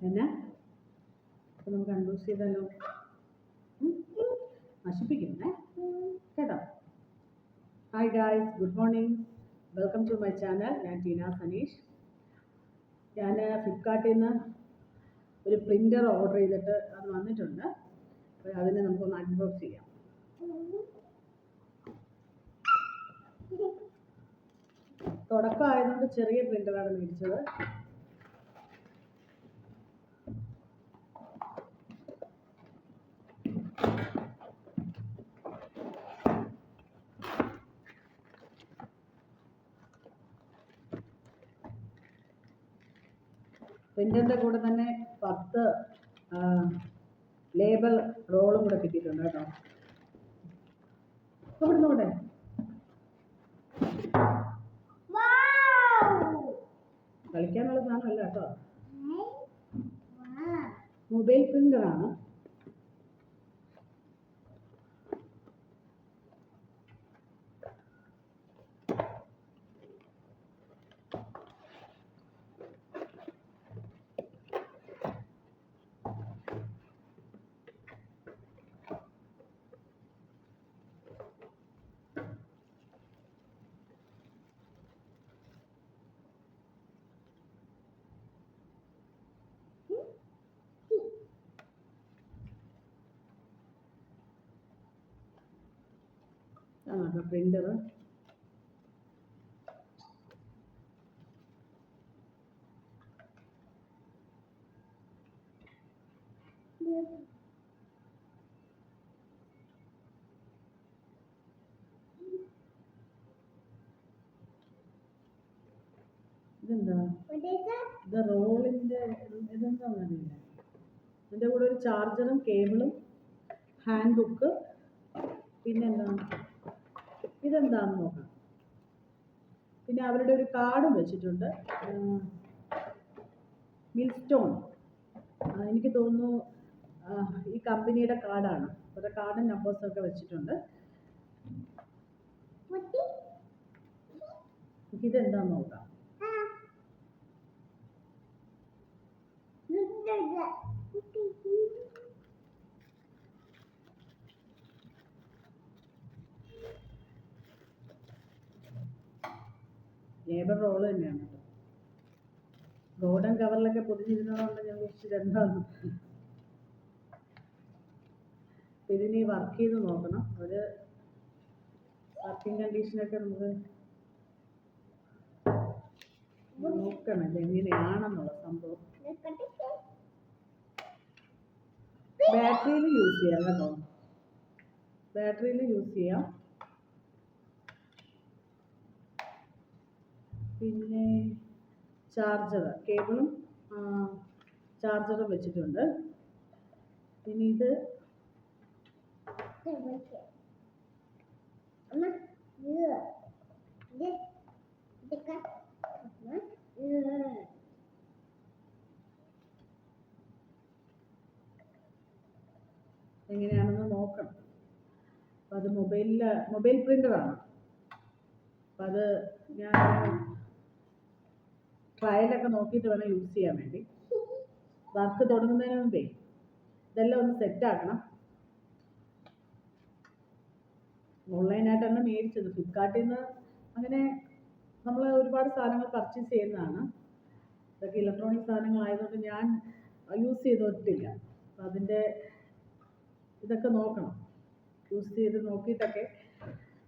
എന്നാ അപ്പോൾ നമുക്ക് അൺബോക്സ് ചെയ്താലോ? നശിപ്പിക്കുന്നേ കേട്ടോ. Hi guys, good morning, welcome to my channel. ഞാൻ ടീന സനീഷ്. ഞാൻ ഫ്ലിപ്കാർട്ടിൽ നിന്ന് ഒരു പ്രിൻ്റർ ഓർഡർ ചെയ്തിട്ട് അത് വന്നിട്ടുണ്ട്. അപ്പോൾ അതിനെ നമുക്കൊന്ന് അൺബോക്സ് ചെയ്യാം. തുടക്കം ആയതുകൊണ്ട് ചെറിയ പ്രിൻ്ററാണ് മേടിച്ചത്. പ്രിൻ്ററിൻ്റെ കൂടെ തന്നെ 10 ലേബൽ റോളും കൂടെ കിട്ടിയിട്ടുണ്ട് കേട്ടോ. ഇവിടുന്ന് കൂടെ കളിക്കാനുള്ള സാധനമല്ല കേട്ടോ, മൊബൈൽ പ്രിൻ്ററാണ്. പ്രിൻ്റർ ഇതെന്താ, ഇത് റോളിൻ്റെ ഇതെന്താണെന്നറിയില്ല. ഇതിൻ്റെ കൂടെ ഒരു ചാർജറും കേബിളും ഹാൻഡ് ബുക്ക്, പിന്നെന്താ ഇതെന്താണെന്ന് നോക്കാം. പിന്നെ അവരുടെ ഒരു കാർഡും വെച്ചിട്ടുണ്ട്, മിൽസ്റ്റോൺ. എനിക്ക് തോന്നുന്നു ഈ കമ്പനിയുടെ കാർഡാണ്. അവരുടെ കാർഡും നമ്പേഴ്സൊക്കെ വെച്ചിട്ടുണ്ട്. ഇതെന്താന്ന് നോക്കാം. ലേബർ റോള് തന്നെയാണ് കേട്ടോ. ഗോൾഡൻ കവറിലൊക്കെ പൊതിഞ്ഞിരുന്നതുകൊണ്ട് ഞാൻ വിളിച്ചത് എന്താന്ന്. ഇതിന് വർക്ക് ചെയ്ത് നോക്കണം. ഒരു വർക്കിംഗ് കണ്ടീഷനൊക്കെ നമുക്ക് നോക്കണം ഇതെങ്ങനെയാണെന്നുള്ള സംഭവം. ബാറ്ററിയിൽ യൂസ് ചെയ്യാം കേട്ടോ, ബാറ്ററിയിൽ യൂസ് ചെയ്യാം. പിന്നെ ചാർജർ, കേബിളും ചാർജറും വെച്ചിട്ടുണ്ട്. പിന്നെ ഇത് എങ്ങനെയാണെന്ന് നോക്കണം. അപ്പം അത് മൊബൈൽ പ്രിൻ്ററാണ്. അപ്പം അത് ഞാൻ ട്രയലൊക്കെ നോക്കിയിട്ട് വേണം യൂസ് ചെയ്യാൻ വേണ്ടി. വർക്ക് തുടങ്ങുന്നതിന് മുമ്പേ ഇതെല്ലാം ഒന്ന് സെറ്റാക്കണം. ഓൺലൈനായിട്ടാണ് മേടിച്ചത്. ഫ്ലിപ്കാർട്ടിൽ നിന്ന് അങ്ങനെ നമ്മൾ ഒരുപാട് സാധനങ്ങൾ പർച്ചേസ് ചെയ്യുന്നതാണ്. ഇതൊക്കെ ഇലക്ട്രോണിക് സാധനങ്ങളായതുകൊണ്ട് ഞാൻ യൂസ് ചെയ്തിട്ടില്ല. അപ്പം അതിൻ്റെ ഇതൊക്കെ നോക്കണം. യൂസ് ചെയ്ത് നോക്കിയിട്ടൊക്കെ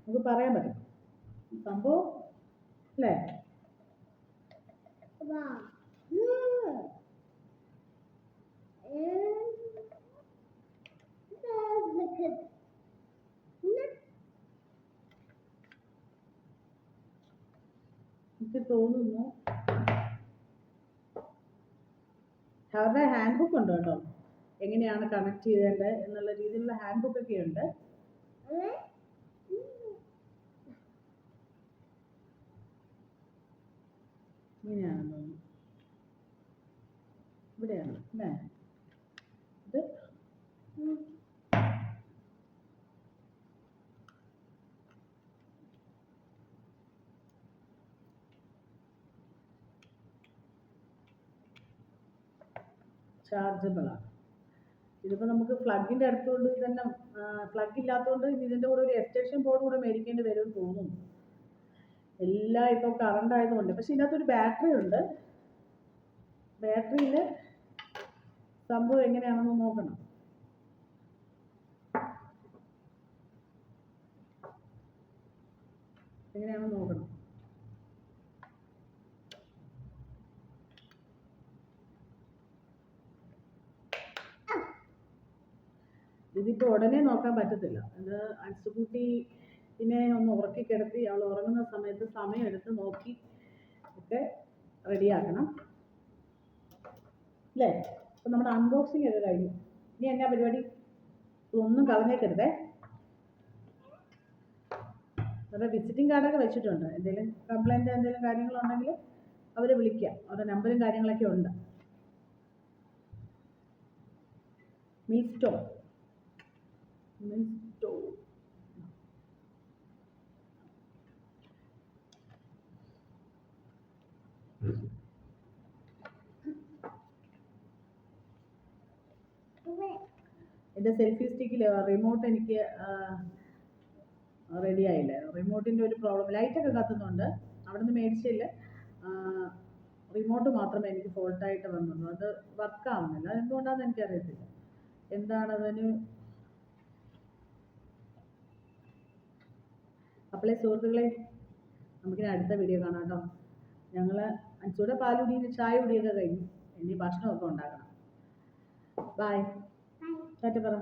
നമുക്ക് പറയാൻ പറ്റും സംഭവം അല്ലേ. എനിക്ക് തോന്നുന്നു അവരുടെ ഹാൻഡ് ബുക്ക് ഉണ്ട് കേട്ടോ, എങ്ങനെയാണ് കണക്ട് ചെയ്തേണ്ടത് എന്നുള്ള രീതിയിലുള്ള ഹാൻഡ് ബുക്കൊക്കെ ഉണ്ട്. ഇങ്ങനെയാണെന്ന് തോന്നുന്നു, ഇവിടെയാണ് അല്ലേ ഇത്. ചാർജബിളാണ്. ഇതിപ്പോൾ നമുക്ക് പ്ലഗിൻ്റെ അടുത്തുകൊണ്ട് തന്നെ പ്ലഗ് ഇല്ലാത്തതുകൊണ്ട് ഇതിൻ്റെ കൂടെ ഒരു എക്സ്റ്റൻഷൻ ബോർഡ് കൂടെ മേടിക്കേണ്ടി വരുമെന്ന് തോന്നുന്നു. എല്ലാം ഇപ്പോൾ കറണ്ട് ആയതുകൊണ്ട്. പക്ഷെ ഇതിനകത്തൊരു ബാറ്ററി ഉണ്ട്. ബാറ്ററിയിൽ സംഭവം എങ്ങനെയാണെന്ന് നോക്കണം. എങ്ങനെയാണെന്ന് നോക്കണം. ഇതിപ്പോൾ ഉടനെ നോക്കാൻ പറ്റത്തില്ല. ഇത് അൻസുകുട്ടിനെ ഒന്ന് ഉറക്കി കിടത്തി അവൾ ഉറങ്ങുന്ന സമയത്ത് സമയമെടുത്ത് നോക്കി ഒക്കെ റെഡിയാക്കണം അല്ലേ? അപ്പം നമ്മുടെ അൺബോക്സിങ് ഒക്കെ കഴിഞ്ഞു. ഇനി എന്നാ പരിപാടി? ഇതൊന്നും കളഞ്ഞേക്കരുതേ. അവരുടെ വിസിറ്റിംഗ് കാർഡൊക്കെ വെച്ചിട്ടുണ്ട്. എന്തെങ്കിലും കംപ്ലൈൻറ്റ് എന്തെങ്കിലും കാര്യങ്ങളുണ്ടെങ്കിൽ അവരെ വിളിക്കാം. അവരുടെ നമ്പറും കാര്യങ്ങളൊക്കെ ഉണ്ട്. മിൽസ്റ്റോ എൻ്റെ സെൽഫി സ്റ്റിക്കിൽ റിമോട്ട് എനിക്ക് റെഡി ആയില്ല. റിമോട്ടിൻ്റെ ഒരു പ്രോബ്ലം. ലൈറ്റൊക്കെ കത്തുന്നുണ്ട്. അവിടെ നിന്ന് മേടിച്ചില്ല. റിമോട്ട് മാത്രമേ എനിക്ക് ഫോൾട്ടായിട്ട് വന്നുള്ളൂ. അത് വർക്കാവുന്നില്ല. അതെന്തുകൊണ്ടാണെന്ന് എനിക്കറിയത്തില്ല. എന്താണതിന്? അപ്പോളേ സുഹൃത്തുക്കളെ, നമുക്കിനി അടുത്ത വീഡിയോ കാണാം കേട്ടോ. ഞങ്ങൾ അഞ്ചൂടെ പാലുടിയും ചായ കുടിയൊക്കെ കഴിഞ്ഞു. ഇനി ഭക്ഷണമൊക്കെ ഉണ്ടാക്കണം. ബൈ. ടാറ്റ പറ.